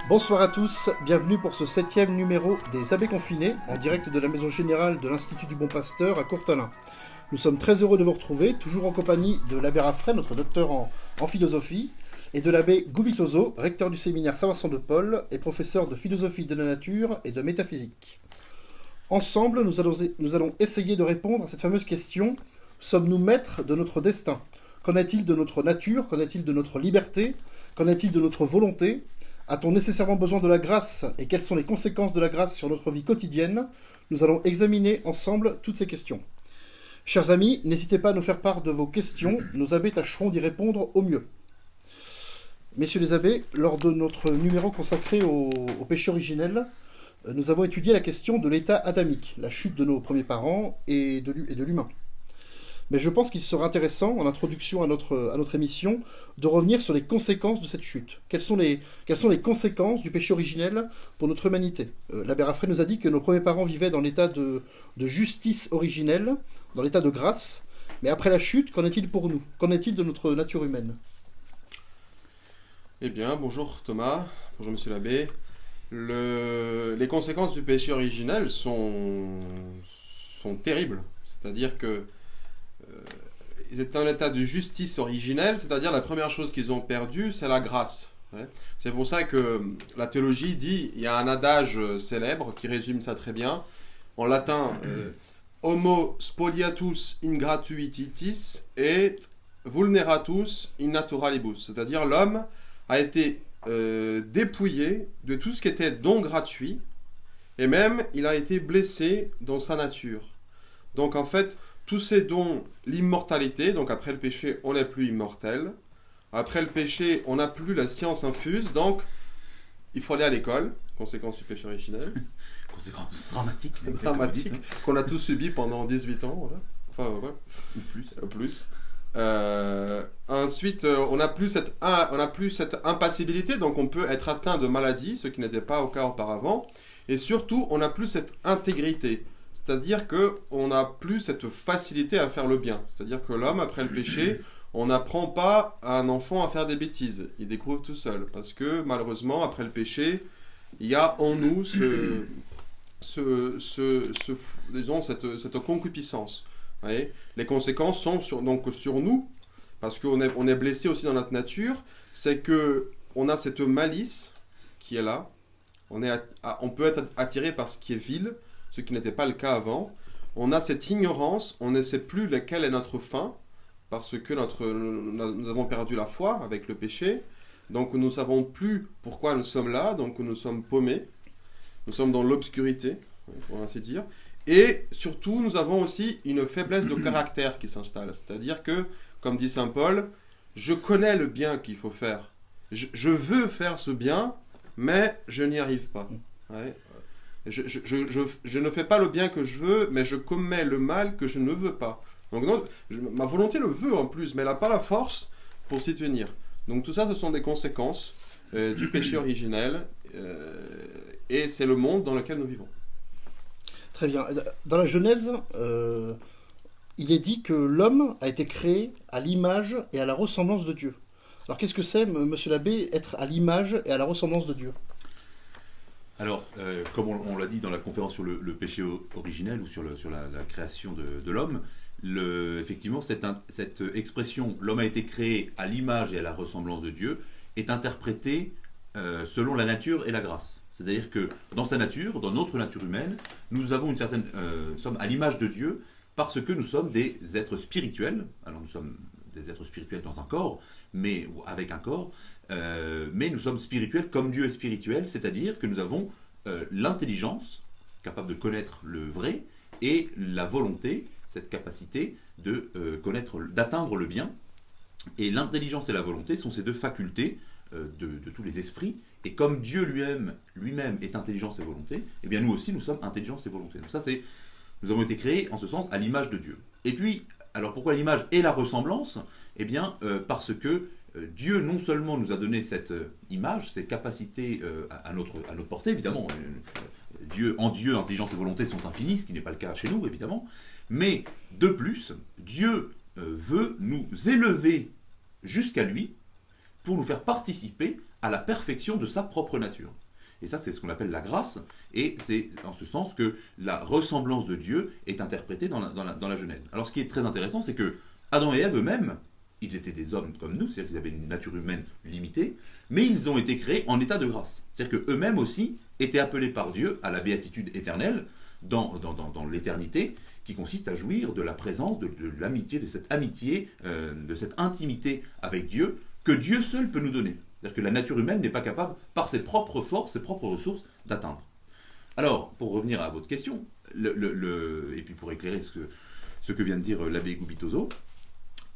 Bonsoir à tous, bienvenue pour ce 7e numéro des Abbés Confinés, en direct de la Maison Générale de l'Institut du Bon Pasteur à Courtelin. Nous sommes très heureux de vous retrouver, toujours en compagnie de l'abbé Raffray, notre docteur en philosophie, et de l'abbé Gubitoso, recteur du séminaire Saint-Vincent de Paul et professeur de philosophie de la nature et de métaphysique. Ensemble, nous allons essayer de répondre à cette fameuse question: sommes-nous maîtres de notre destin? Qu'en est-il de notre nature? Qu'en est-il de notre liberté? Qu'en est-il de notre volonté? A-t-on nécessairement besoin de la grâce? Et quelles sont les conséquences de la grâce sur notre vie quotidienne? Nous allons examiner ensemble toutes ces questions. Chers amis, n'hésitez pas à nous faire part de vos questions, nos abbés tâcheront d'y répondre au mieux. Messieurs les abbés, lors de notre numéro consacré au péché originel, nous avons étudié la question de l'état adamique, la chute de nos premiers parents et de l'humain. Mais je pense qu'il sera intéressant, en introduction à notre émission, de revenir sur les conséquences de cette chute. Quelles sont les conséquences du péché originel pour notre humanité? L'abbé Raffray nous a dit que nos premiers parents vivaient dans l'état de justice originelle, dans l'état de grâce. Mais après la chute, qu'en est-il pour nous? Qu'en est-il de notre nature humaine? Eh bien, bonjour Thomas, bonjour monsieur l'abbé. Les conséquences du péché originel sont terribles. C'est-à-dire que ils étaient en état de justice originelle, c'est-à-dire la première chose qu'ils ont perdue, c'est la grâce. Ouais. C'est pour ça que la théologie dit, il y a un adage célèbre qui résume ça très bien. En latin, Homo spoliatus in gratuititis et vulneratus in naturalibus. C'est-à-dire l'homme a été dépouillé de tout ce qui était don gratuit, et même il a été blessé dans sa nature. Donc en fait, tous ces dons, l'immortalité, donc après le péché, on n'est plus immortel. Après le péché, on n'a plus la science infuse, donc il faut aller à l'école, conséquence du péché originel. Conséquence dramatique. Dramatique, qu'on a tous subi pendant 18 ans, voilà. Enfin, ouais. Ou plus. Ensuite, on n'a plus cette impassibilité, donc on peut être atteint de maladie, ce qui n'était pas au cas auparavant. Et surtout, on n'a plus cette intégrité. C'est-à-dire qu'on n'a plus cette facilité à faire le bien. C'est-à-dire que l'homme, après le péché, on n'apprend pas à un enfant à faire des bêtises. Il découvre tout seul. Parce que malheureusement, après le péché, il y a en nous disons, cette concupiscence. Vous voyez, les conséquences sont sur nous, parce qu'on est blessé aussi dans notre nature. C'est qu'on a cette malice qui est là. On peut être attiré par ce qui est vil, ce qui n'était pas le cas avant. On a cette ignorance, on ne sait plus laquelle est notre fin, parce que nous avons perdu la foi avec le péché. Donc nous ne savons plus pourquoi nous sommes là, donc nous sommes paumés. Nous sommes dans l'obscurité, pour ainsi dire. Et surtout, nous avons aussi une faiblesse de caractère qui s'installe. C'est-à-dire que, comme dit saint Paul, je connais le bien qu'il faut faire. Je veux faire ce bien, mais je n'y arrive pas. Ouais. Je ne fais pas le bien que je veux, mais je commets le mal que je ne veux pas. Donc non, ma volonté le veut en plus, mais elle n'a pas la force pour s'y tenir. Donc tout ça, ce sont des conséquences du péché originel, et c'est le monde dans lequel nous vivons. Très bien. Dans la Genèse, il est dit que l'homme a été créé à l'image et à la ressemblance de Dieu. Alors qu'est-ce que c'est, monsieur l'abbé, être à l'image et à la ressemblance de Dieu? Alors, comme on l'a dit dans la conférence sur le péché originel ou sur la création de l'homme, effectivement, cette expression « l'homme a été créé à l'image et à la ressemblance de Dieu » est interprétée selon la nature et la grâce. C'est-à-dire que dans sa nature, dans notre nature humaine, nous avons sommes à l'image de Dieu parce que nous sommes des êtres spirituels. Alors nous sommes des êtres spirituels dans un corps, ou avec un corps, mais nous sommes spirituels comme Dieu est spirituel, c'est-à-dire que nous avons l'intelligence, capable de connaître le vrai, et la volonté, cette capacité de d'atteindre le bien. Et l'intelligence et la volonté sont ces deux facultés de tous les esprits. Et comme Dieu lui-même est intelligence et volonté, eh bien nous aussi nous sommes intelligence et volonté. Donc ça nous avons été créés en ce sens à l'image de Dieu. Et puis, alors pourquoi l'image et la ressemblance? Eh bien parce que Dieu non seulement nous a donné cette image, ces capacités à notre portée, évidemment. En Dieu, intelligence et volonté sont infinies, ce qui n'est pas le cas chez nous, évidemment. Mais de plus, Dieu veut nous élever jusqu'à lui pour nous faire participer à la perfection de sa propre nature. Et ça, c'est ce qu'on appelle la grâce, et c'est en ce sens que la ressemblance de Dieu est interprétée dans la Genèse. Alors ce qui est très intéressant, c'est que Adam et Ève eux-mêmes, ils étaient des hommes comme nous, c'est-à-dire qu'ils avaient une nature humaine limitée, mais ils ont été créés en état de grâce. C'est-à-dire qu'eux-mêmes aussi étaient appelés par Dieu à la béatitude éternelle, dans l'éternité, qui consiste à jouir de la présence, de l'amitié, de cette amitié, de cette intimité avec Dieu, que Dieu seul peut nous donner. C'est-à-dire que la nature humaine n'est pas capable, par ses propres forces, ses propres ressources, d'atteindre. Alors, pour revenir à votre question, et puis pour éclairer ce que vient de dire l'abbé Gubitoso,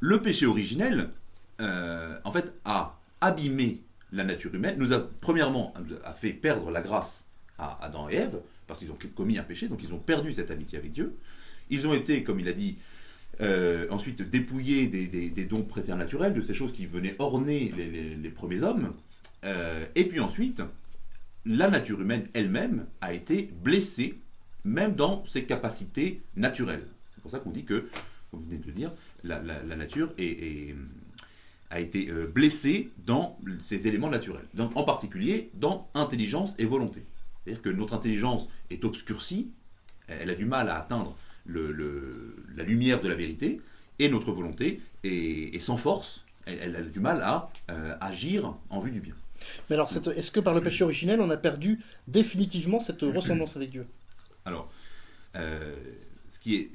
le péché originel, en fait, a abîmé la nature humaine, premièrement, a fait perdre la grâce à Adam et Ève, parce qu'ils ont commis un péché, donc ils ont perdu cette amitié avec Dieu. Ils ont été, comme il a dit, ensuite dépouillés des dons préternaturels, de ces choses qui venaient orner les premiers hommes. Et puis ensuite, la nature humaine elle-même a été blessée, même dans ses capacités naturelles. C'est pour ça qu'on dit que, comme vous venez de le dire, la nature a été blessée dans ses éléments naturels. Donc, en particulier dans intelligence et volonté. C'est-à-dire que notre intelligence est obscurcie, elle a du mal à atteindre la lumière de la vérité, et notre volonté est sans force, elle a du mal à agir en vue du bien. Mais alors, est-ce que par le péché originel, on a perdu définitivement cette ressemblance avec Dieu? Alors, ce qui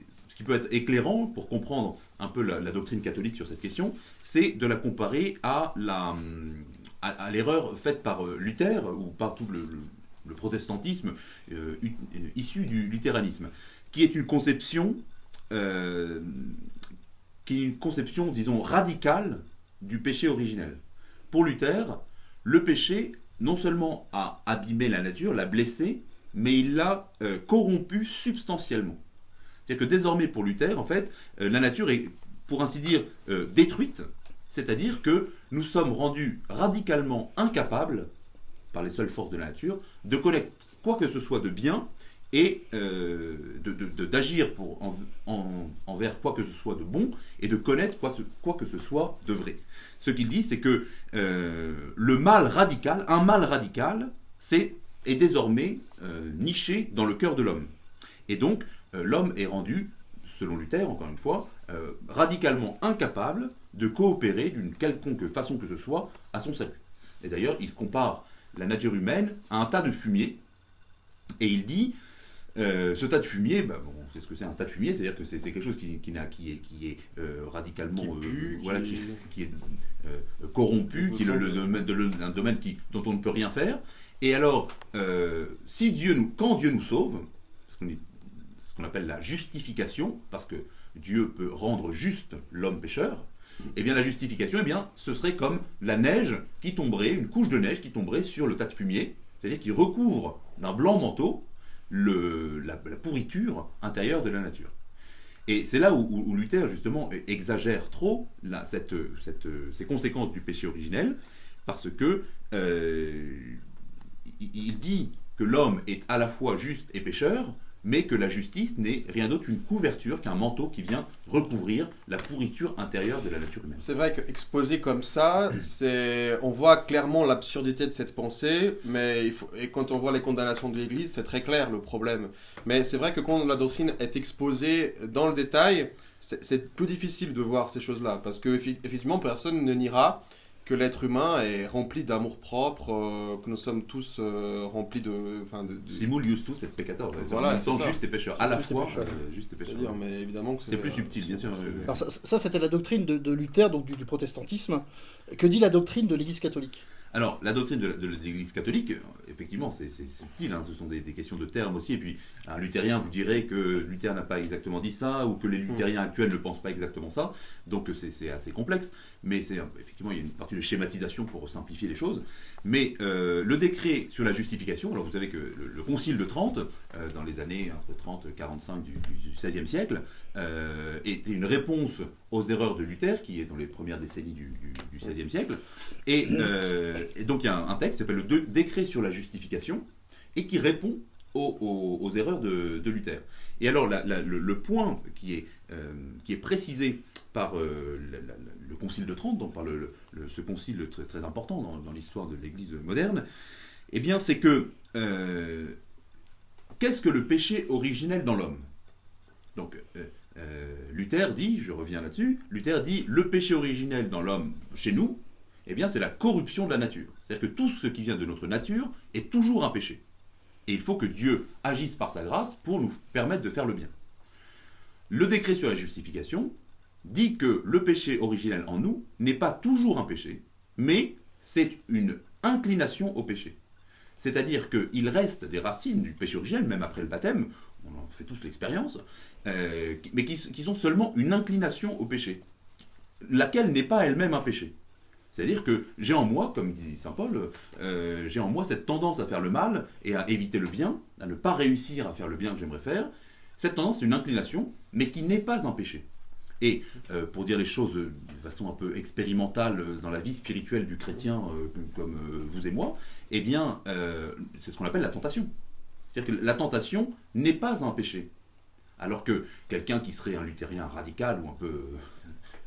peut être éclairant pour comprendre un peu la doctrine catholique sur cette question, c'est de la comparer à l'erreur faite par Luther, ou par tout le protestantisme issu du luthéranisme, qui est une conception, disons, radicale du péché originel. Pour Luther, le péché, non seulement a abîmé la nature, l'a blessée, mais il l'a corrompue substantiellement. C'est-à-dire que désormais, pour Luther, en fait, la nature est, pour ainsi dire, détruite, c'est-à-dire que nous sommes rendus radicalement incapables, par les seules forces de la nature, de connaître quoi que ce soit de bien et d'agir envers quoi que ce soit de bon et de connaître quoi que ce soit de vrai. Ce qu'il dit, c'est que un mal radical, est désormais niché dans le cœur de l'homme. Et donc, l'homme est rendu, selon Luther, encore une fois, radicalement incapable de coopérer d'une quelconque façon que ce soit à son salut. Et d'ailleurs, il compare la nature humaine à un tas de fumier, et il dit, ce tas de fumier, c'est ce que c'est un tas de fumier, c'est-à-dire que c'est quelque chose qui est radicalement qui est corrompu, qui est un domaine dont on ne peut rien faire. Et alors, quand Dieu nous sauve, ce qu'on appelle la justification, parce que Dieu peut rendre juste l'homme pécheur, eh bien la justification, ce serait comme la neige qui tomberait, une couche de neige qui tomberait sur le tas de fumier, c'est-à-dire qui recouvre d'un blanc manteau la pourriture intérieure de la nature. Et c'est là où Luther, justement, exagère trop ces conséquences du péché originel, parce que il dit que l'homme est à la fois juste et pécheur, mais que la justice n'est rien d'autre qu'une couverture, qu'un manteau qui vient recouvrir la pourriture intérieure de la nature humaine. C'est vrai qu'exposé comme ça, on voit clairement l'absurdité de cette pensée, et quand on voit les condamnations de l'Église, c'est très clair le problème. Mais c'est vrai que quand la doctrine est exposée dans le détail, c'est plus difficile de voir ces choses-là, parce qu'effectivement, personne ne niera que l'être humain est rempli d'amour-propre, que nous sommes tous remplis de... Simul justus et peccator. Voilà, c'est ça. Juste et pécheur. À la fois, juste et pécheur. C'est-à-dire, mais évidemment que c'est plus subtil, bien sûr. Alors ça, c'était la doctrine de Luther, donc du protestantisme. Que dit la doctrine de l'Église catholique? Alors, la doctrine de l'Église catholique, effectivement, c'est subtil, hein, ce sont des questions de termes aussi, et puis un luthérien vous dirait que Luther n'a pas exactement dit ça, ou que les luthériens actuels ne pensent pas exactement ça, donc c'est assez complexe, mais effectivement, il y a une partie de schématisation pour simplifier les choses, mais le décret sur la justification, alors vous savez que le Concile de Trente, dans les années entre 30 et 45 du XVIe siècle, était une réponse aux erreurs de Luther, qui est dans les premières décennies du XVIe siècle, et donc il y a un texte qui s'appelle le décret sur la justification, et qui répond aux erreurs de Luther. Et alors le point qui est précisé par le Concile de Trente, donc par ce concile très, très important dans l'histoire de l'Église moderne, eh bien c'est que qu'est-ce que le péché originel dans l'homme? Donc Luther dit, je reviens là-dessus, Luther dit le péché originel dans l'homme, chez nous, eh bien c'est la corruption de la nature. C'est-à-dire que tout ce qui vient de notre nature est toujours un péché. Et il faut que Dieu agisse par sa grâce pour nous permettre de faire le bien. Le décret sur la justification dit que le péché originel en nous n'est pas toujours un péché, mais c'est une inclination au péché. C'est-à-dire qu'il reste des racines du péché originel, même après le baptême, on en fait tous l'expérience, mais qui sont seulement une inclination au péché, laquelle n'est pas elle-même un péché. C'est-à-dire que j'ai en moi, comme dit saint Paul, j'ai en moi cette tendance à faire le mal et à éviter le bien, à ne pas réussir à faire le bien que j'aimerais faire. Cette tendance, c'est une inclination, mais qui n'est pas un péché. Et pour dire les choses de façon un peu expérimentale dans la vie spirituelle du chrétien comme vous et moi, eh bien, c'est ce qu'on appelle la tentation. C'est-à-dire que la tentation n'est pas un péché. Alors que quelqu'un qui serait un luthérien radical ou un peu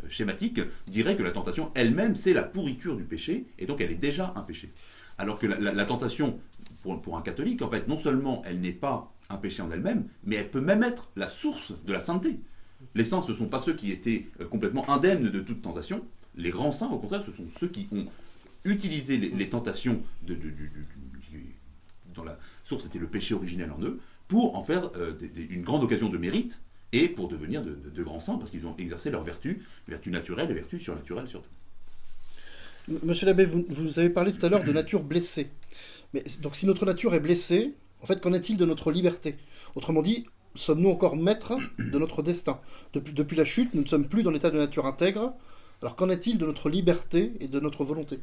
schématique dirait que la tentation elle-même, c'est la pourriture du péché, et donc elle est déjà un péché. Alors que la tentation, pour un catholique, en fait, non seulement elle n'est pas un péché en elle-même, mais elle peut même être la source de la sainteté. Les saints, ce ne sont pas ceux qui étaient complètement indemnes de toute tentation. Les grands saints, au contraire, ce sont ceux qui ont utilisé les tentations dont la source était le péché originel en eux, pour en faire une grande occasion de mérite et pour devenir de grands saints, parce qu'ils ont exercé leurs vertus, les vertus naturelles et les vertus surnaturelles surtout. Monsieur l'abbé, vous avez parlé tout à l'heure de nature blessée. Mais donc si notre nature est blessée, en fait, qu'en est-il de notre liberté? Autrement dit, sommes-nous encore maîtres de notre destin? Depuis la chute, nous ne sommes plus dans l'état de nature intègre. Alors qu'en est-il de notre liberté et de notre volonté?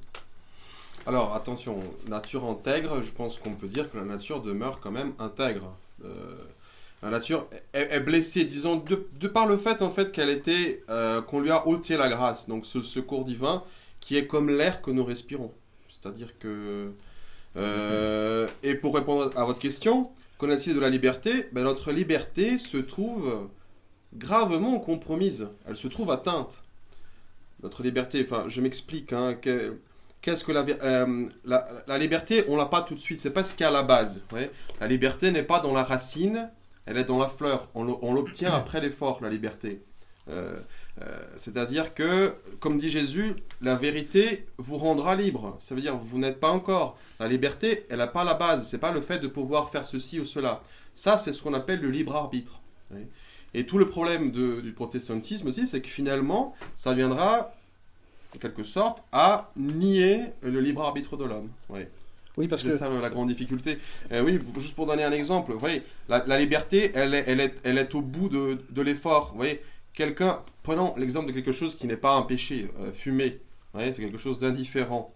Alors attention, nature intègre, je pense qu'on peut dire que la nature demeure quand même intègre. La nature est blessée, disons, de par le fait en fait qu'elle était, qu'on lui a ôté la grâce, donc ce secours divin qui est comme l'air que nous respirons. C'est-à-dire que... et pour répondre à votre question, qu'en est-il de la liberté? Ben, notre liberté se trouve gravement compromise, elle se trouve atteinte. Notre liberté, enfin je m'explique, hein, qu'est-ce que la liberté, on l'a pas tout de suite, c'est pas ce qu'il y a à la base. Ouais. La liberté n'est pas dans la racine, elle est dans la fleur. On l'obtient après l'effort, la liberté. C'est-à-dire que, comme dit Jésus, la vérité vous rendra libre. Ça veut dire vous n'êtes pas encore. La liberté, elle n'a pas la base. C'est pas le fait de pouvoir faire ceci ou cela. Ça, c'est ce qu'on appelle le libre arbitre. Ouais. Et tout le problème du protestantisme aussi, c'est que finalement, ça viendra, en quelque sorte, à nier le libre arbitre de l'homme. Ouais. Oui, parce c'est que... ça la grande difficulté. Oui, juste pour donner un exemple, vous voyez, la liberté, elle est au bout de l'effort. Vous voyez, prenons l'exemple de quelque chose qui n'est pas un péché, fumer. Vous voyez, c'est quelque chose d'indifférent.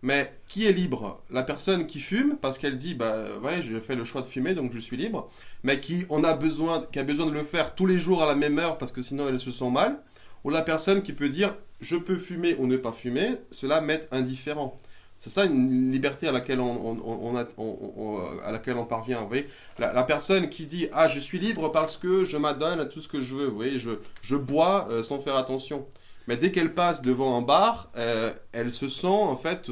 Mais qui est libre? La personne qui fume, parce qu'elle dit, ouais, j'ai fait le choix de fumer, donc je suis libre, mais qui a besoin de le faire tous les jours à la même heure, parce que sinon elle se sent mal, ou la personne qui peut dire, je peux fumer ou ne pas fumer, cela m'est indifférent. C'est ça une liberté à laquelle à laquelle on parvient. Vous voyez, la personne qui dit « Ah, je suis libre parce que je m'adonne à tout ce que je veux. » Vous voyez, je bois sans faire attention. Mais dès qu'elle passe devant un bar, elle se sent en fait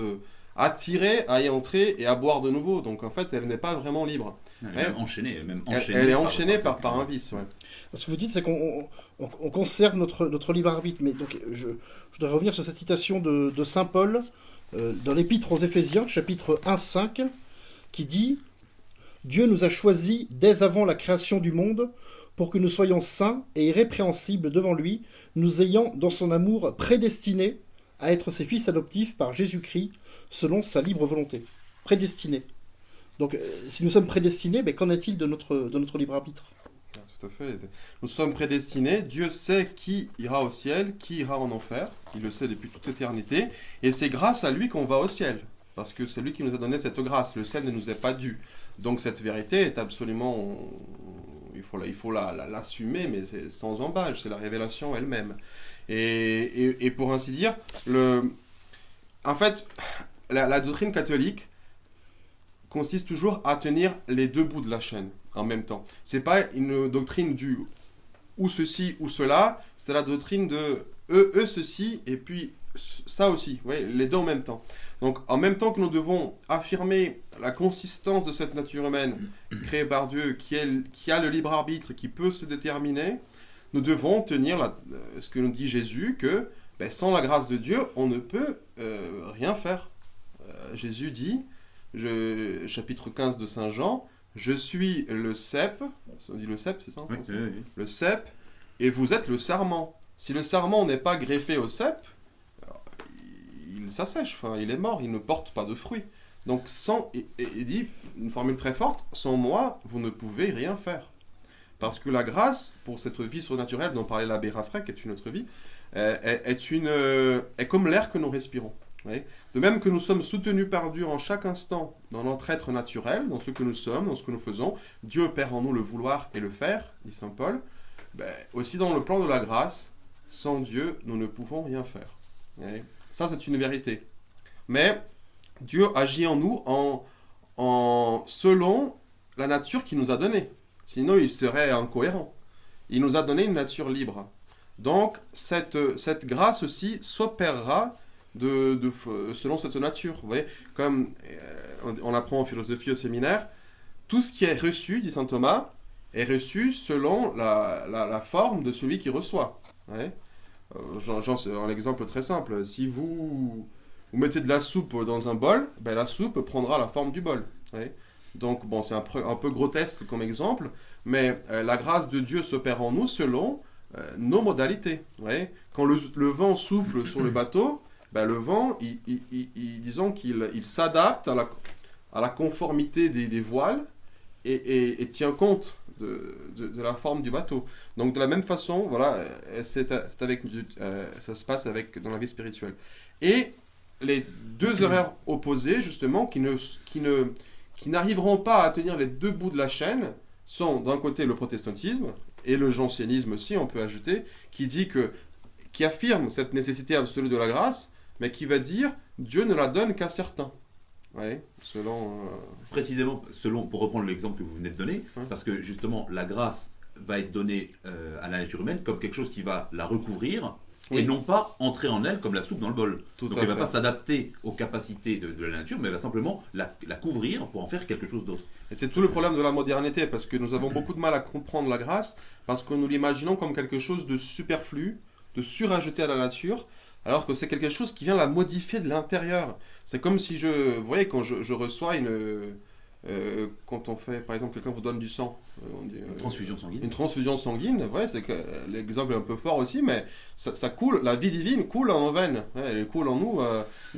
attirée à y entrer et à boire de nouveau. Donc en fait, elle n'est pas vraiment libre. Elle est enchaînée. Elle est enchaînée par un vice. Ouais. Ce que vous dites, c'est qu'on conserve notre libre arbitre. Mais donc, je voudrais revenir sur cette citation de saint Paul dans l'Épître aux Éphésiens, chapitre 1-5, qui dit « Dieu nous a choisis dès avant la création du monde pour que nous soyons saints et irrépréhensibles devant lui, nous ayant dans son amour prédestinés à être ses fils adoptifs par Jésus-Christ, selon sa libre volonté. » Prédestinés. Donc, si nous sommes prédestinés, qu'en est-il de notre libre arbitre? Tout à fait. Nous sommes prédestinés. Dieu sait qui ira au ciel, qui ira en enfer. Il le sait depuis toute éternité. Et c'est grâce à lui qu'on va au ciel. Parce que c'est lui qui nous a donné cette grâce. Le ciel ne nous est pas dû. Donc cette vérité est absolument... Il faut l'assumer, mais c'est sans embâche. C'est la révélation elle-même. Et pour ainsi dire, en fait, la doctrine catholique consiste toujours à tenir les deux bouts de la chaîne en même temps. C'est pas une doctrine du ou ceci ou cela, c'est la doctrine de eux ceci et puis ça aussi, ouais, les deux en même temps. Donc en même temps que nous devons affirmer la consistance de cette nature humaine créée par Dieu, qui a le libre arbitre, qui peut se déterminer, nous devons tenir ce que nous dit Jésus, que sans la grâce de Dieu, on ne peut rien faire. Jésus dit, chapitre 15 de Saint Jean, je suis le cep, on dit le cep, c'est ça en français ? Oui. Le cep, et vous êtes le sarment. Si le sarment n'est pas greffé au cep, il s'assèche, il est mort, il ne porte pas de fruits. Donc, il dit une formule très forte, sans moi, vous ne pouvez rien faire. Parce que la grâce, pour cette vie surnaturelle dont parlait l'abbé Raffray, qui est une autre vie, est comme l'air que nous respirons. Oui. De même que nous sommes soutenus par Dieu en chaque instant dans notre être naturel, dans ce que nous sommes, dans ce que nous faisons, Dieu opère en nous le vouloir et le faire, dit saint Paul, aussi dans le plan de la grâce, sans Dieu, nous ne pouvons rien faire. Oui. Ça, c'est une vérité. Mais Dieu agit en nous selon la nature qu'il nous a donnée. Sinon, il serait incohérent. Il nous a donné une nature libre. Donc, cette grâce aussi s'opérera selon cette nature. Vous voyez, comme on apprend en philosophie au séminaire, tout ce qui est reçu, dit saint Thomas, est reçu selon la forme de celui qui reçoit. Vous voyez, c'est un exemple très simple. Si vous mettez de la soupe dans un bol, la soupe prendra la forme du bol. Vous voyez. Donc, c'est un peu grotesque comme exemple, mais la grâce de Dieu s'opère en nous selon nos modalités. Vous voyez. Quand le vent souffle sur le bateau, le vent, disons qu'il s'adapte à la conformité des voiles et tient compte de la forme du bateau. Donc de la même façon, voilà, ça se passe dans la vie spirituelle. Et les deux erreurs opposées, justement, qui n'arriveront pas à tenir les deux bouts de la chaîne, sont d'un côté le protestantisme, et le jansénisme aussi, on peut ajouter, qui affirme cette nécessité absolue de la grâce, mais qui va dire Dieu ne la donne qu'à certains. Ouais, Précisément, pour reprendre l'exemple que vous venez de donner, parce que justement la grâce va être donnée à la nature humaine comme quelque chose qui va la recouvrir, et non pas entrer en elle comme la soupe dans le bol. Donc elle ne va pas s'adapter aux capacités de la nature, mais elle va simplement la couvrir pour en faire quelque chose d'autre. Et c'est tout le problème de la modernité, parce que nous avons beaucoup de mal à comprendre la grâce, parce que nous l'imaginons comme quelque chose de superflu, de surajouté à la nature, alors que c'est quelque chose qui vient la modifier de l'intérieur. C'est comme si vous voyez, quand je reçois quand on fait, par exemple, quelqu'un vous donne du sang. Une transfusion sanguine. Une transfusion sanguine, c'est que l'exemple est un peu fort aussi, mais ça coule, la vie divine coule en nos veines, elle coule en nous.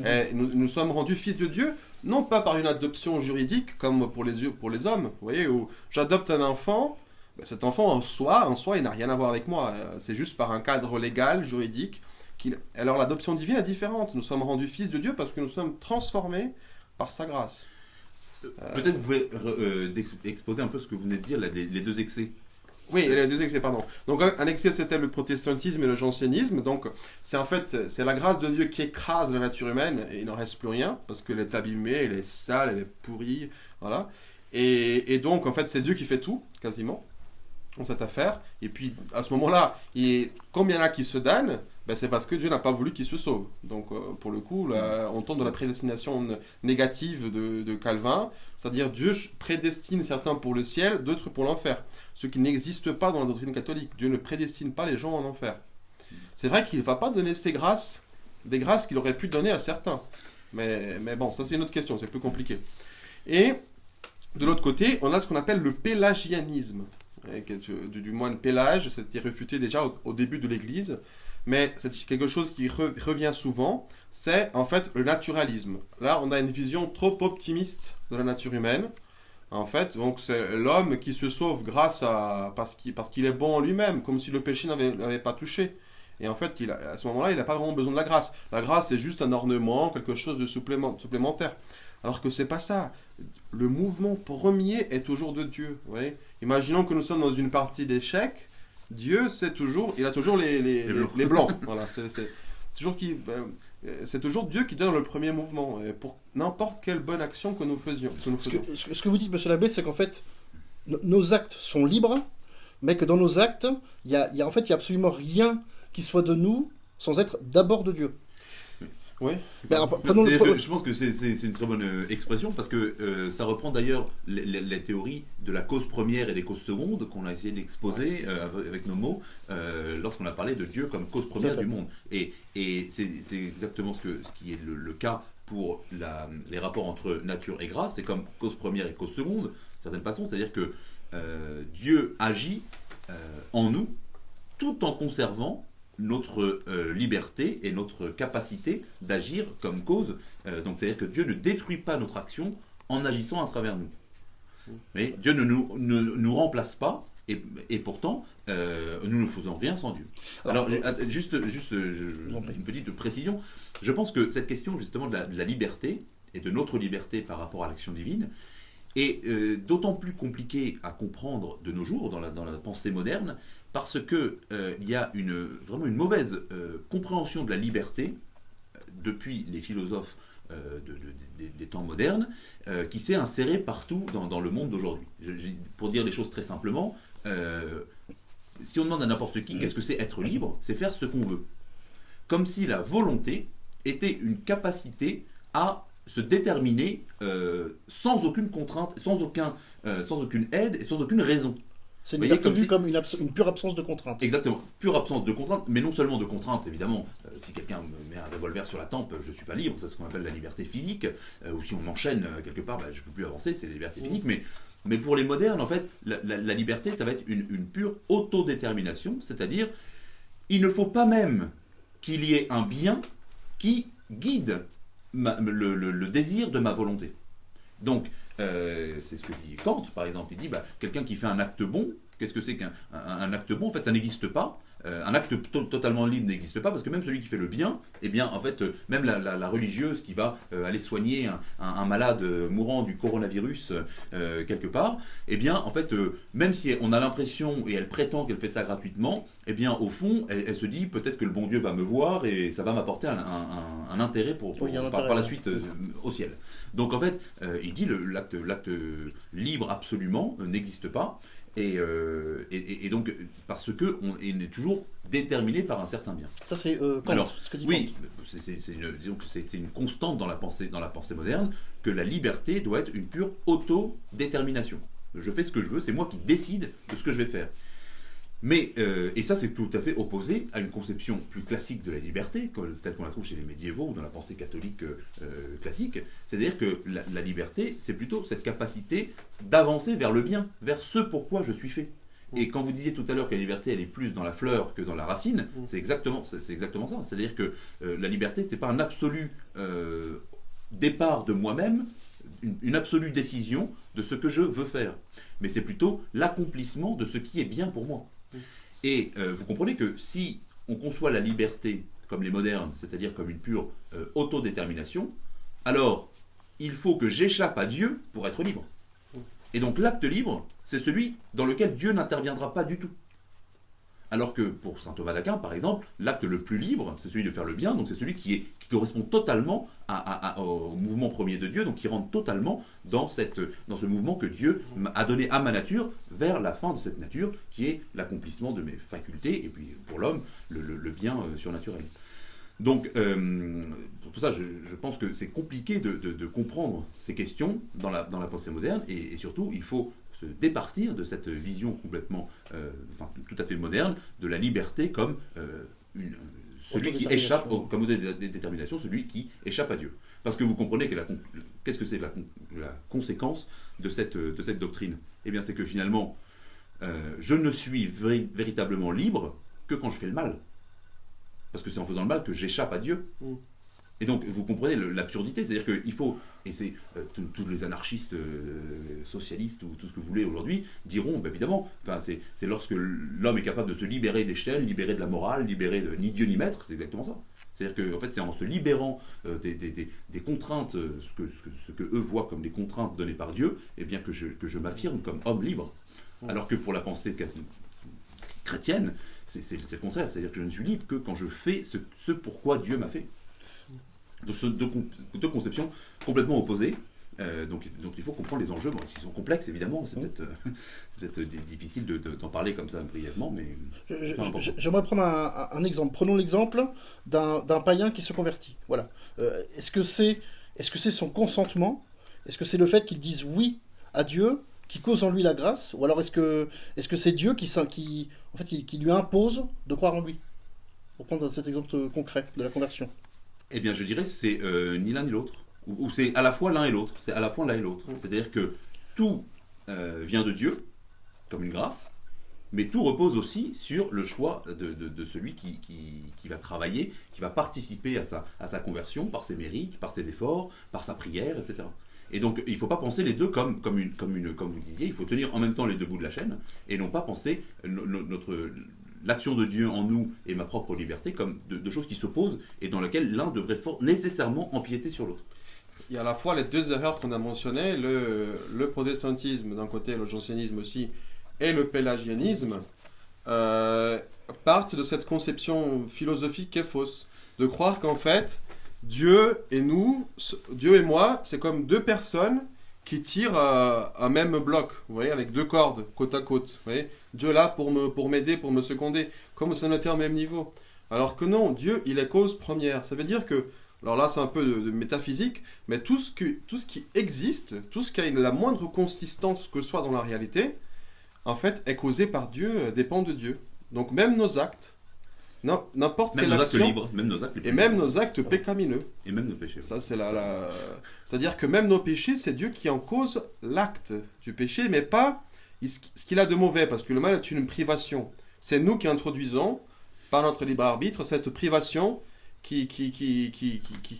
Et nous sommes rendus fils de Dieu, non pas par une adoption juridique, comme pour les hommes, vous voyez, où j'adopte un enfant, cet enfant en soi, il n'a rien à voir avec moi, c'est juste par un cadre légal, juridique. Alors l'adoption divine est différente. Nous sommes rendus fils de Dieu parce que nous sommes transformés par sa grâce. Peut-être vous pouvez exposer un peu ce que vous venez de dire, les deux excès. Oui, les deux excès, pardon. Donc un excès, c'était le protestantisme et le jansénisme. Donc c'est la grâce de Dieu qui écrase la nature humaine et il n'en reste plus rien parce qu'elle est abîmée, elle est sale, elle est pourrie, voilà. Et donc en fait c'est Dieu qui fait tout, quasiment, dans cette affaire. Et puis à ce moment-là, combien il y en a qui se damnent, c'est parce que Dieu n'a pas voulu qu'ils se sauvent. Donc pour le coup, là, on tombe dans la prédestination négative de Calvin, c'est-à-dire Dieu prédestine certains pour le ciel, d'autres pour l'enfer. Ce qui n'existe pas dans la doctrine catholique. Dieu ne prédestine pas les gens en enfer. C'est vrai qu'il ne va pas donner des grâces qu'il aurait pu donner à certains. Mais bon, ça c'est une autre question, c'est plus compliqué. Et de l'autre côté, on a ce qu'on appelle le pélagianisme. Du moine Pélage, c'était réfuté déjà au début de l'Église. Mais c'est quelque chose qui revient souvent, c'est en fait le naturalisme. Là, on a une vision trop optimiste de la nature humaine. En fait, donc c'est l'homme qui se sauve parce qu'il est bon en lui-même, comme si le péché n'avait pas touché. Et en fait, à ce moment-là, il n'a pas vraiment besoin de la grâce. La grâce, c'est juste un ornement, quelque chose de supplémentaire. Alors que c'est pas ça. Le mouvement premier est toujours de Dieu. Vous voyez ? Imaginons que nous sommes dans une partie d'échecs. Dieu, il a toujours les blancs. Voilà, c'est toujours c'est toujours Dieu qui donne le premier mouvement, et pour n'importe quelle bonne action que nous faisions. Ce que vous dites, monsieur l'abbé, c'est qu'en fait, nos actes sont libres, mais que dans nos actes, il y a absolument rien qui soit de nous sans être d'abord de Dieu. Oui. Je pense que c'est une très bonne expression parce que ça reprend d'ailleurs les théories de la cause première et des causes secondes qu'on a essayé d'exposer avec nos mots lorsqu'on a parlé de Dieu comme cause première du monde. Et c'est exactement ce qui est le cas pour les rapports entre nature et grâce. C'est comme cause première et cause seconde, d'une certaine façon. C'est-à-dire que Dieu agit en nous tout en conservant notre liberté et notre capacité d'agir comme cause. Donc c'est-à-dire que Dieu ne détruit pas notre action en agissant à travers nous. Mais Dieu ne nous remplace pas et pourtant nous ne faisons rien sans Dieu. Alors juste une petite précision. Je pense que cette question justement de la liberté et de notre liberté par rapport à l'action divine est d'autant plus compliquée à comprendre de nos jours dans la pensée moderne parce que il y a vraiment une mauvaise compréhension de la liberté depuis les philosophes des temps modernes qui s'est insérée partout dans le monde d'aujourd'hui. Pour dire les choses très simplement, si on demande à n'importe qui qu'est-ce que c'est être libre, c'est faire ce qu'on veut. Comme si la volonté était une capacité à se déterminer sans aucune contrainte, sans aucune aide et sans aucune raison. C'est vu comme une pure absence de contrainte. Exactement, pure absence de contrainte, mais non seulement de contrainte, évidemment. Si quelqu'un me met un revolver sur la tempe, je ne suis pas libre, c'est ce qu'on appelle la liberté physique. Ou si on m'enchaîne quelque part, je ne peux plus avancer, c'est la liberté physique. Mais pour les modernes, en fait, la liberté, ça va être une pure autodétermination, c'est-à-dire, il ne faut pas même qu'il y ait un bien qui guide le désir de ma volonté. Donc, c'est ce que dit Kant, par exemple. Il dit, quelqu'un qui fait un acte bon, qu'est-ce que c'est qu'un acte bon? En fait, ça n'existe pas. Un acte totalement libre n'existe pas, parce que même celui qui fait le bien, eh bien, en fait, même la religieuse qui va aller soigner un malade mourant du coronavirus quelque part, eh bien, en fait, même si on a l'impression, et elle prétend qu'elle fait ça gratuitement, eh bien, au fond, elle se dit, peut-être que le bon Dieu va me voir, et ça va m'apporter un intérêt par la suite au ciel. Donc, en fait, il dit l'acte libre absolument n'existe pas. Et donc, parce qu'on est toujours déterminé par un certain bien. Ça, c'est Kant, ce que dit Kant. Oui, c'est une constante dans la pensée moderne, que la liberté doit être une pure autodétermination. Je fais ce que je veux, c'est moi qui décide de ce que je vais faire. Mais, et ça c'est tout à fait opposé à une conception plus classique de la liberté, telle qu'on la trouve chez les médiévaux ou dans la pensée catholique classique. C'est-à-dire que la liberté, c'est plutôt cette capacité d'avancer vers le bien, vers ce pourquoi je suis fait. Et quand vous disiez tout à l'heure que la liberté, elle est plus dans la fleur que dans la racine, c'est exactement ça. C'est-à-dire que la liberté, c'est pas un absolu départ de moi-même, une absolue décision de ce que je veux faire. Mais c'est plutôt l'accomplissement de ce qui est bien pour moi. Et vous comprenez que si on conçoit la liberté comme les modernes, c'est-à-dire comme une pure autodétermination, alors il faut que j'échappe à Dieu pour être libre. Et donc l'acte libre, c'est celui dans lequel Dieu n'interviendra pas du tout. Alors que pour saint Thomas d'Aquin, par exemple, l'acte le plus libre, c'est celui de faire le bien, donc c'est celui qui correspond totalement au mouvement premier de Dieu, donc qui rentre totalement dans ce mouvement que Dieu a donné à ma nature, vers la fin de cette nature, qui est l'accomplissement de mes facultés, et puis pour l'homme, le bien surnaturel. Donc, pour ça, je pense que c'est compliqué de comprendre ces questions dans la pensée moderne, et surtout, il faut se départir de cette vision complètement, tout à fait moderne, de la liberté comme celui qui échappe, comme détermination, celui qui échappe à Dieu. Parce que vous comprenez que qu'est-ce que c'est la conséquence de cette doctrine? Eh bien, c'est que finalement, je ne suis véritablement libre que quand je fais le mal. Parce que c'est en faisant le mal que j'échappe à Dieu. Et donc, vous comprenez l'absurdité, c'est-à-dire qu'il faut, et c'est tous les anarchistes socialistes ou tout ce que vous voulez aujourd'hui diront, évidemment, c'est lorsque l'homme est capable de se libérer des chaînes, libérer de la morale, libérer de ni Dieu ni maître, c'est exactement ça. C'est-à-dire que en fait, c'est en se libérant des contraintes, ce que eux voient comme des contraintes données par Dieu, eh bien que je m'affirme comme homme libre. Alors que pour la pensée chrétienne, c'est le contraire, c'est-à-dire que je ne suis libre que quand je fais ce pourquoi Dieu m'a fait. Donc, ce sont deux conceptions complètement opposées. Donc il faut comprendre les enjeux. Bon, ils sont complexes, évidemment. C'est peut-être difficile d'en parler comme ça brièvement, mais J'aimerais prendre un exemple. Prenons l'exemple d'un païen qui se convertit. Voilà. Est-ce que c'est son consentement? Est-ce que c'est le fait qu'il dise oui à Dieu qui cause en lui la grâce? Ou alors est-ce que c'est Dieu qui lui impose de croire en lui? Pour prendre cet exemple concret de la conversion. Eh bien, je dirais que c'est ni l'un ni l'autre. Ou c'est à la fois l'un et l'autre. C'est à la fois l'un et l'autre. C'est-à-dire que tout vient de Dieu, comme une grâce, mais tout repose aussi sur le choix de celui qui va travailler, qui va participer à sa conversion par ses mérites, par ses efforts, par sa prière, etc. Et donc, il ne faut pas penser les deux comme vous disiez, il faut tenir en même temps les deux bouts de la chaîne, et non pas penser l'action de Dieu en nous et ma propre liberté comme deux choses qui s'opposent et dans lesquelles l'un devrait nécessairement empiéter sur l'autre. Il y a à la fois les deux erreurs qu'on a mentionnées, le protestantisme d'un côté, le jansénisme aussi, et le pélagianisme, partent de cette conception philosophique qui est fausse. De croire qu'en fait, Dieu et moi, c'est comme deux personnes qui tirent un même bloc, vous voyez, avec deux cordes, côte à côte. Vous voyez, Dieu là pour m'aider, pour me seconder, comme si on était au même niveau. Alors que non, Dieu, il est cause première. Ça veut dire que, alors là c'est un peu de métaphysique, mais tout ce qui existe, tout ce qui a la moindre consistance que ce soit dans la réalité, en fait, est causé par Dieu, dépend de Dieu. Donc même nos actes, n'importe quelle action, même nos actes libres, et même nos actes pécamineux, et même nos péchés. Ça c'est c'est-à-dire que même nos péchés, c'est Dieu qui en cause l'acte du péché, mais pas ce qu'il a de mauvais, parce que le mal est une privation. C'est nous qui introduisons par notre libre arbitre cette privation qui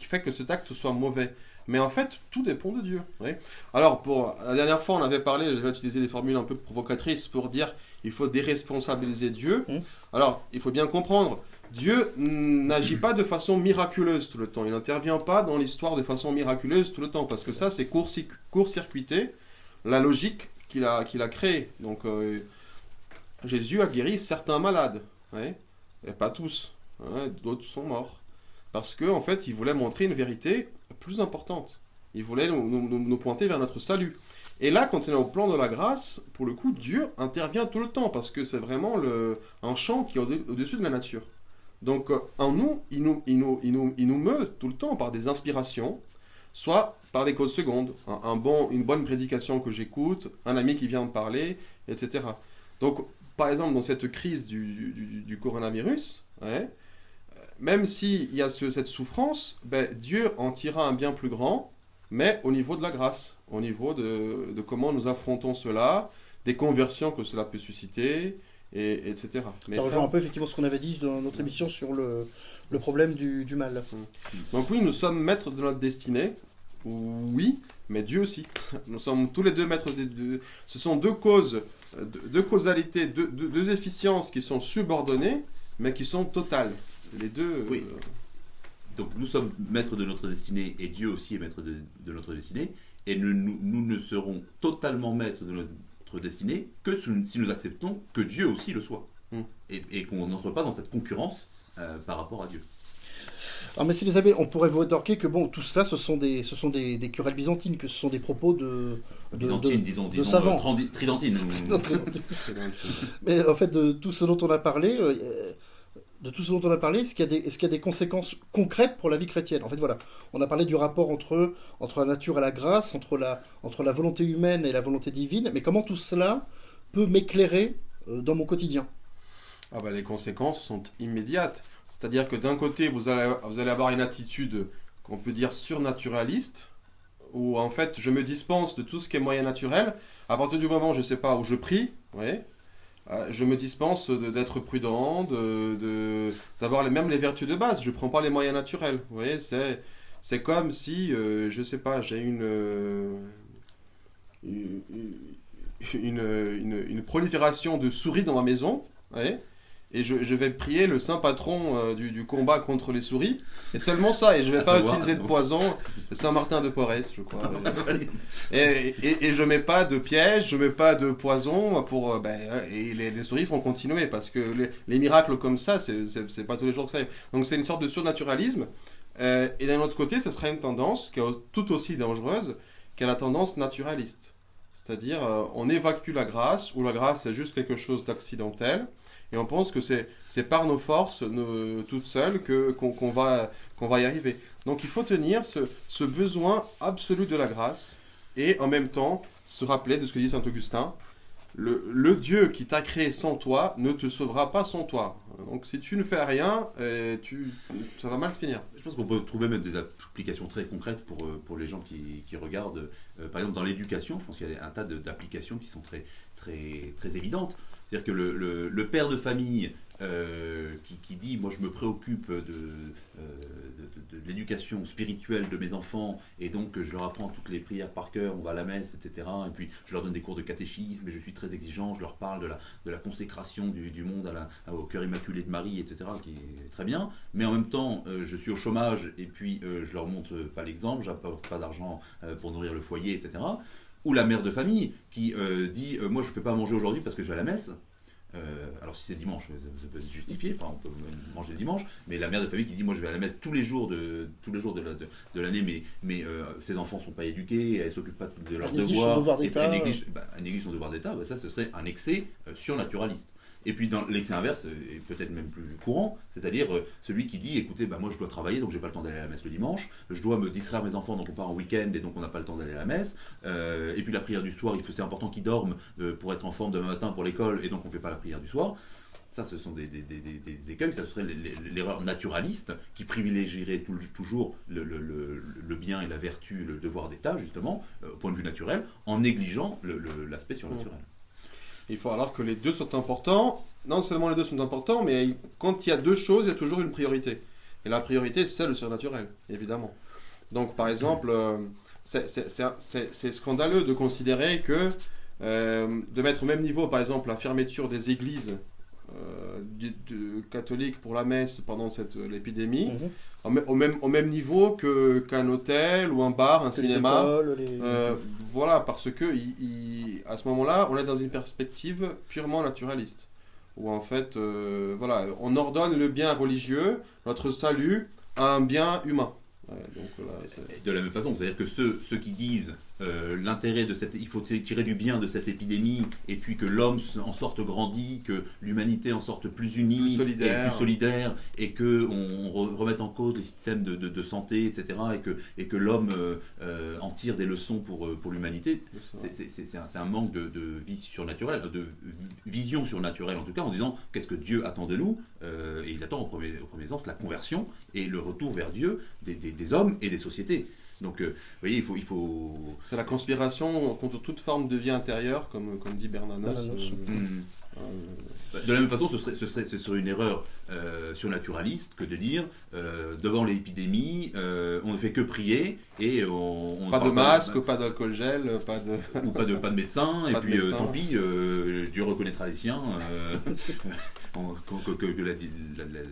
fait que cet acte soit mauvais. Mais en fait, tout dépend de Dieu. Oui. Alors, la dernière fois, on avait parlé, j'avais utilisé des formules un peu provocatrices pour dire il faut déresponsabiliser Dieu. Alors, il faut bien comprendre, Dieu n'agit pas de façon miraculeuse tout le temps. Il n'intervient pas dans l'histoire de façon miraculeuse tout le temps, parce que ça, c'est court-circuiter la logique qu'il a créée. Donc, Jésus a guéri certains malades, oui, et pas tous. Hein, d'autres sont morts. Parce qu'en fait, il voulait montrer une vérité plus importante. Il voulait nous pointer vers notre salut. Et là, quand on est au plan de la grâce, pour le coup, Dieu intervient tout le temps, parce que c'est vraiment un champ qui est au-dessus de la nature. Donc, en nous, il nous meut tout le temps par des inspirations, soit par des causes secondes, une bonne prédication que j'écoute, un ami qui vient me parler, etc. Donc, par exemple, dans cette crise du coronavirus, ouais, même s'il y a cette souffrance, Dieu en tirera un bien plus grand, mais au niveau de la grâce, au niveau de comment nous affrontons cela, des conversions que cela peut susciter, etc. Mais ça rejoint un peu effectivement ce qu'on avait dit dans notre émission sur le problème du mal. Donc oui, nous sommes maîtres de notre destinée, oui, mais Dieu aussi. Nous sommes tous les deux maîtres ce sont deux causes, deux causalités, deux efficiences qui sont subordonnées, mais qui sont totales. Les deux. Oui. Donc nous sommes maîtres de notre destinée et Dieu aussi est maître de notre destinée. Et nous ne serons totalement maîtres de notre destinée que si nous acceptons que Dieu aussi le soit. Et qu'on n'entre pas dans cette concurrence par rapport à Dieu. Alors, mais si les abbés, on pourrait vous rétorquer que bon, tout cela, ce sont des querelles byzantines, que ce sont des propos de savants. Tridentines. Mais en fait, de tout ce dont on a parlé, est-ce qu'il y a des conséquences concrètes pour la vie chrétienne? En fait, voilà, on a parlé du rapport entre la nature et la grâce, entre la volonté humaine et la volonté divine, mais comment tout cela peut m'éclairer dans mon quotidien? Les conséquences sont immédiates. C'est-à-dire que d'un côté, vous allez avoir une attitude qu'on peut dire surnaturaliste, où en fait, je me dispense de tout ce qui est moyen naturel. À partir du moment, je ne sais pas, où je prie, ouais, je me dispense d'être prudent, d'avoir même les vertus de base. Je ne prends pas les moyens naturels. Vous voyez, c'est comme si, je ne sais pas, j'ai une prolifération de souris dans ma maison, ouais, et je vais prier le saint patron du combat contre les souris, et seulement ça, et je ne vais pas utiliser de poison, Saint-Martin de Porres, je crois. et je ne mets pas de piège, je ne mets pas de poison, et les souris vont continuer, parce que les miracles comme ça, c'est pas tous les jours que ça arrive. Donc c'est une sorte de surnaturalisme, Et d'un autre côté, ce serait une tendance qui est tout aussi dangereuse, qui est la tendance naturaliste. C'est-à-dire, on évacue la grâce, ou la grâce est juste quelque chose d'accidentel, et on pense que c'est par nos forces, toutes seules, qu'on va y arriver. Donc il faut tenir ce besoin absolu de la grâce, et en même temps se rappeler de ce que dit saint Augustin, le Dieu qui t'a créé sans toi ne te sauvera pas sans toi. Donc si tu ne fais rien, ça va mal se finir. Je pense qu'on peut trouver même des applications très concrètes pour les gens qui regardent. Par exemple, dans l'éducation, je pense qu'il y a un tas d'applications qui sont très, très, très évidentes. C'est-à-dire que le père de famille qui dit « moi je me préoccupe de l'éducation spirituelle de mes enfants et donc je leur apprends toutes les prières par cœur, on va à la messe, etc. Et puis je leur donne des cours de catéchisme et je suis très exigeant, je leur parle de la consécration du monde au cœur immaculé de Marie, etc. qui est très bien. Mais en même temps, je suis au chômage et puis je leur montre pas l'exemple, j'apporte pas d'argent pour nourrir le foyer, etc. » Ou la mère de famille qui dit « moi je ne fais pas manger aujourd'hui parce que je vais à la messe ». Alors si c'est dimanche, ça peut être justifié, enfin on peut manger le dimanche, mais la mère de famille qui dit moi je vais à la messe tous les jours de l'année, mais ses enfants ne sont pas éduqués, elle ne s'occupe pas de leurs devoirs, elle néglige son devoir d'État, ça ce serait un excès surnaturaliste. Et puis dans l'excès inverse, est peut-être même plus courant, c'est-à-dire celui qui dit écoutez, moi je dois travailler donc j'ai pas le temps d'aller à la messe le dimanche, je dois me distraire mes enfants donc on part en week-end et donc on n'a pas le temps d'aller à la messe, et puis la prière du soir, c'est important qu'ils dorment pour être en forme demain matin pour l'école et donc on fait pas la prière du soir. Ça, ce sont des écueils, ça serait l'erreur naturaliste qui privilégierait toujours le bien et la vertu, le devoir d'État justement, au point de vue naturel, en négligeant l'aspect surnaturel. Il faut alors que les deux sont importants. Non seulement les deux sont importants, mais quand il y a deux choses, il y a toujours une priorité. Et la priorité, c'est le surnaturel, évidemment. Donc, par exemple, c'est scandaleux de considérer que de mettre au même niveau, par exemple, la fermeture des églises catholiques pour la messe pendant l'épidémie, au même niveau qu'un hôtel ou un bar, un cinéma. Voilà, parce que à ce moment-là, on est dans une perspective purement naturaliste, où en fait, on ordonne le bien religieux, notre salut, à un bien humain. Donc, de la même façon, c'est-à-dire que ceux qui disent l'intérêt de il faut tirer du bien de cette épidémie et puis que l'homme en sorte grandi, que l'humanité en sorte plus unie, plus solidaire et qu'on remette en cause les systèmes de santé, etc. et que l'homme en tire des leçons pour l'humanité. C'est un manque de vie surnaturelle, de vision surnaturelle en tout cas, en disant qu'est-ce que Dieu attend de nous, et il attend au premier sens la conversion et le retour vers Dieu des hommes et des sociétés. Donc, vous voyez, il faut... C'est la conspiration contre toute forme de vie intérieure, comme dit Bernanos. De la même façon, ce serait une erreur surnaturaliste que de dire, devant l'épidémie, on ne fait que prier et on pas de masque, pas d'alcool gel, pas de médecin, et puis tant pis, Dieu reconnaîtra les siens, que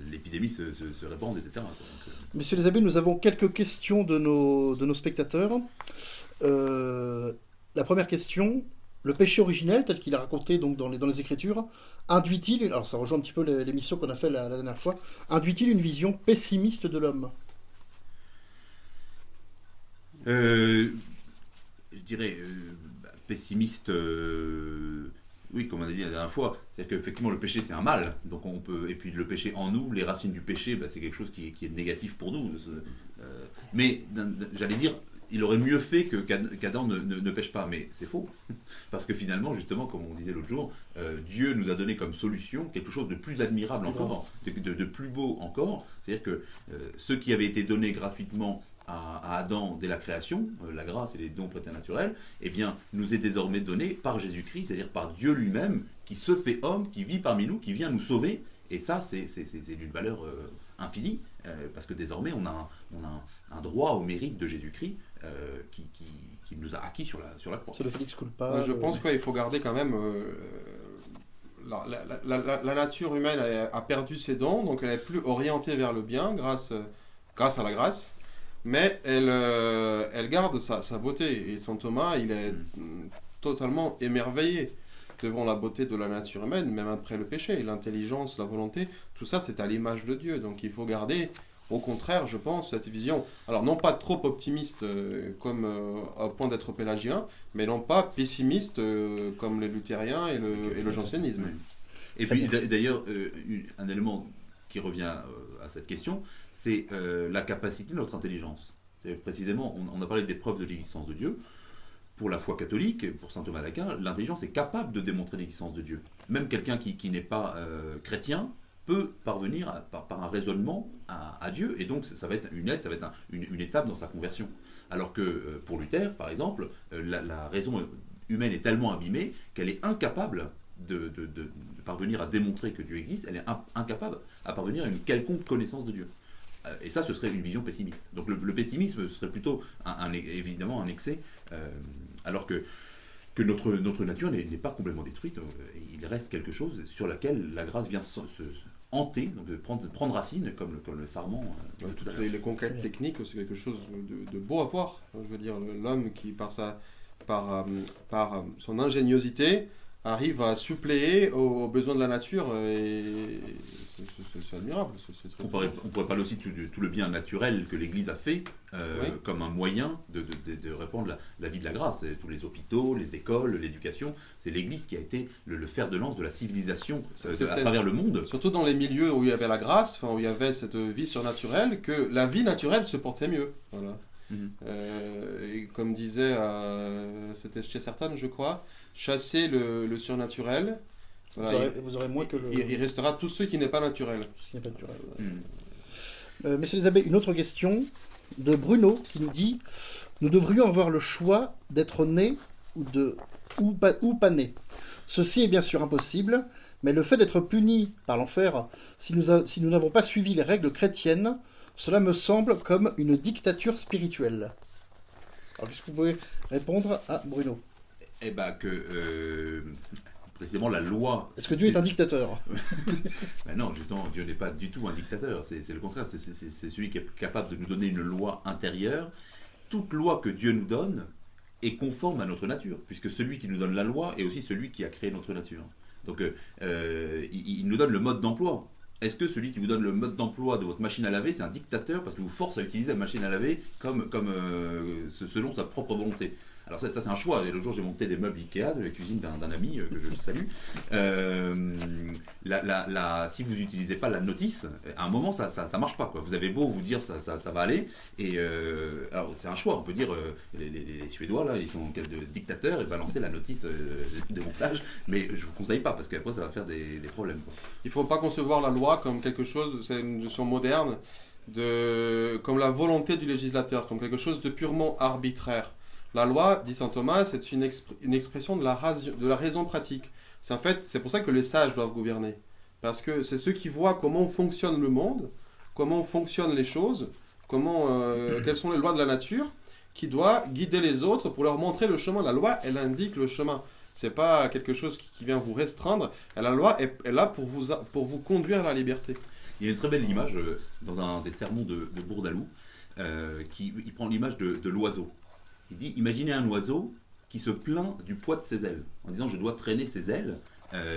l'épidémie se répande, etc. Messieurs les abbés, nous avons quelques questions de nos spectateurs. La première question, le péché originel, tel qu'il est raconté donc dans les Écritures, induit-il, alors ça rejoint un petit peu l'émission qu'on a fait la dernière fois, induit-il une vision pessimiste de l'homme ? Je dirais pessimiste, oui, comme on a dit la dernière fois, c'est-à-dire qu'effectivement le péché c'est un mal, donc on peut, et puis le péché en nous, les racines du péché, c'est quelque chose qui est négatif pour nous. Mais j'allais dire, il aurait mieux fait qu'Adam ne pêche pas, mais c'est faux. Parce que finalement, justement, comme on disait l'autre jour, Dieu nous a donné comme solution quelque chose de plus admirable encore, de plus beau encore. C'est-à-dire que ce qui avait été donné gratuitement à Adam dès la création, la grâce et les dons préternaturels, eh bien, nous est désormais donné par Jésus-Christ, c'est-à-dire par Dieu lui-même, qui se fait homme, qui vit parmi nous, qui vient nous sauver. Et ça, c'est d'une valeur infinie, parce que désormais, on a un droit au mérite de Jésus-Christ qui nous a acquis sur la croix. C'est le Félix Culpa. Je pense qu'il faut garder quand même... la nature humaine a perdu ses dons, donc elle est plus orientée vers le bien grâce à la grâce. Mais elle garde sa beauté. Et saint Thomas, il est totalement émerveillé devant la beauté de la nature humaine, même après le péché. L'intelligence, la volonté, tout ça, c'est à l'image de Dieu. Donc il faut garder au contraire, je pense, cette vision, alors non pas trop optimiste comme au point d'être pélagien, mais non pas pessimiste comme les luthériens et le jansénisme. Oui. Et puis d'ailleurs, un élément qui revient à cette question, c'est la capacité de notre intelligence. C'est précisément, on a parlé des preuves de l'existence de Dieu. Pour la foi catholique, pour saint Thomas d'Aquin, l'intelligence est capable de démontrer l'existence de Dieu. Même quelqu'un qui n'est pas chrétien peut parvenir par un raisonnement à Dieu, et donc ça va être une aide, ça va être une étape dans sa conversion. Alors que pour Luther, par exemple, la raison humaine est tellement abîmée qu'elle est incapable de parvenir à démontrer que Dieu existe, elle est incapable à parvenir à une quelconque connaissance de Dieu. Et ça, ce serait une vision pessimiste. Donc le pessimisme serait plutôt évidemment un excès, alors que notre nature n'est pas complètement détruite. Il reste quelque chose sur laquelle la grâce vient se hanter, donc de prendre racine, comme le sarment. Toutes les conquêtes techniques, c'est quelque chose de beau à voir. Je veux dire, l'homme qui, par son ingéniosité, arrive à suppléer aux besoins de la nature, et c'est admirable. On pourrait parler aussi de tout le bien naturel que l'Église a fait comme un moyen de répandre la vie de la grâce. Tous les hôpitaux, les écoles, l'éducation, c'est l'Église qui a été le fer de lance de la civilisation à travers le monde. Surtout dans les milieux où il y avait la grâce, où il y avait cette vie surnaturelle, que la vie naturelle se portait mieux. Voilà. Et comme disait, c'était chez certains, je crois, chasser le surnaturel. Voilà, vous aurez moins que le... Il restera tout ce qui n'est pas naturel. Messieurs les abbés, une autre question de Bruno qui nous dit: nous devrions avoir le choix d'être nés ou pas nés. Ceci est bien sûr impossible, mais le fait d'être punis par l'enfer si nous n'avons pas suivi les règles chrétiennes, cela me semble comme une dictature spirituelle. Alors, qu'est-ce que vous pouvez répondre à Bruno? Eh bien, précisément la loi... Est-ce que Dieu est un dictateur? Ben non, justement, Dieu n'est pas du tout un dictateur. C'est le contraire. C'est celui qui est capable de nous donner une loi intérieure. Toute loi que Dieu nous donne est conforme à notre nature, puisque celui qui nous donne la loi est aussi celui qui a créé notre nature. Donc, il nous donne le mode d'emploi. Est-ce que celui qui vous donne le mode d'emploi de votre machine à laver, c'est un dictateur parce qu'il vous force à utiliser la machine à laver selon sa propre volonté? Alors ça c'est un choix. Et l'autre jour, j'ai monté des meubles Ikea de la cuisine d'un ami que je salue. Si vous n'utilisez pas la notice, à un moment, ça marche pas, quoi. Vous avez beau vous dire ça va aller. Et alors c'est un choix. On peut dire les Suédois, là, ils sont en quel de dictateurs et balancer la notice de démontage. Mais je vous conseille pas parce qu'après, ça va faire des problèmes, quoi. Il ne faut pas concevoir la loi comme quelque chose, c'est une notion moderne, comme la volonté du législateur, comme quelque chose de purement arbitraire. La loi, dit saint Thomas, c'est une expression de la raison pratique. C'est pour ça que les sages doivent gouverner. Parce que c'est ceux qui voient comment fonctionne le monde, comment fonctionnent les choses, quelles sont les lois de la nature, qui doit guider les autres pour leur montrer le chemin. La loi, elle indique le chemin. C'est pas quelque chose qui vient vous restreindre. La loi est là pour vous conduire à la liberté. Il y a une très belle image dans un des sermons de Bourdaloue, il prend l'image de l'oiseau. Il dit, imaginez un oiseau qui se plaint du poids de ses ailes, en disant je dois traîner ses ailes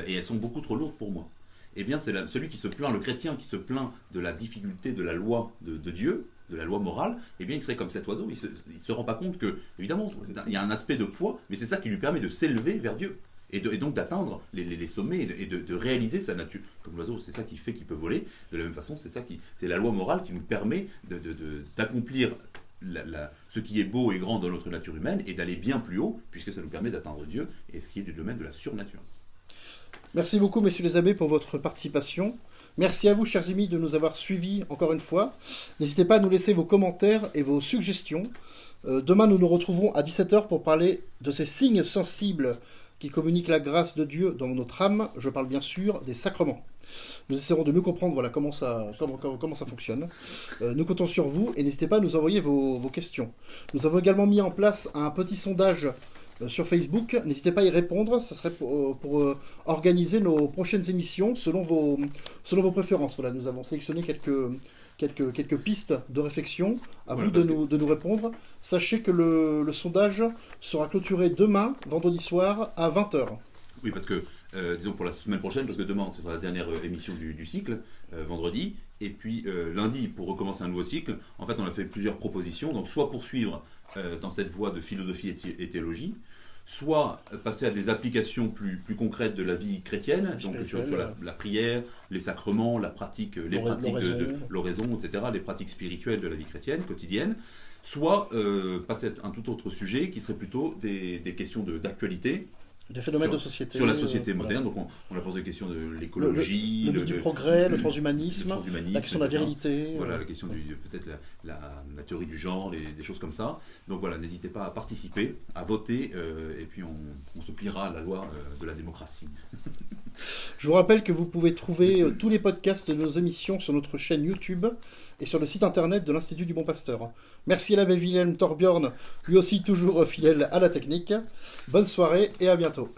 et elles sont beaucoup trop lourdes pour moi. Eh bien c'est celui qui se plaint, le chrétien qui se plaint de la difficulté de la loi de Dieu, de la loi morale, eh bien il serait comme cet oiseau, il se rend pas compte que, évidemment, il y a un aspect de poids, mais c'est ça qui lui permet de s'élever vers Dieu. Et donc d'atteindre les sommets et de réaliser sa nature. Comme l'oiseau, c'est ça qui fait qu'il peut voler. De la même façon, c'est la loi morale qui nous permet d'accomplir ce qui est beau et grand dans notre nature humaine et d'aller bien plus haut, puisque ça nous permet d'atteindre Dieu, et ce qui est du domaine de la surnature. Merci beaucoup, messieurs les abbés, pour votre participation. Merci à vous, chers amis, de nous avoir suivis encore une fois. N'hésitez pas à nous laisser vos commentaires et vos suggestions. Demain, nous nous retrouverons à 17h pour parler de ces signes sensibles qui communiquent la grâce de Dieu dans notre âme. Je parle bien sûr des sacrements. Nous essaierons de mieux comprendre comment ça fonctionne. Nous comptons sur vous et n'hésitez pas à nous envoyer vos questions. Nous avons également mis en place un petit sondage sur Facebook. N'hésitez pas à y répondre. Ça serait pour organiser nos prochaines émissions selon vos préférences. Voilà, nous avons sélectionné quelques pistes de réflexion. À vous de nous répondre. Sachez que le sondage sera clôturé demain, vendredi soir, à 20h. Oui, parce que, disons pour la semaine prochaine, parce que demain, ce sera la dernière émission du cycle, vendredi, et puis lundi, pour recommencer un nouveau cycle, en fait, on a fait plusieurs propositions, donc soit poursuivre dans cette voie de philosophie et théologie, soit passer à des applications plus concrètes de la vie chrétienne, donc sur la prière, les sacrements, la pratique, les pratiques de l'oraison, etc., les pratiques spirituelles de la vie chrétienne quotidienne, soit passer à un tout autre sujet qui serait plutôt des questions d'actualité. Des phénomènes de société. Sur la société moderne, donc on a posé des questions de l'écologie, le du progrès, le transhumanisme, la question de la etc. virilité. Voilà, la question peut-être la théorie du genre, des choses comme ça. Donc voilà, n'hésitez pas à participer, à voter, et puis on se pliera à la loi de la démocratie. Je vous rappelle que vous pouvez trouver tous les podcasts de nos émissions sur notre chaîne YouTube et sur le site internet de l'Institut du Bon Pasteur. Merci à l'abbé Wilhelm Thorbjörn, lui aussi toujours fidèle à la technique. Bonne soirée et à bientôt.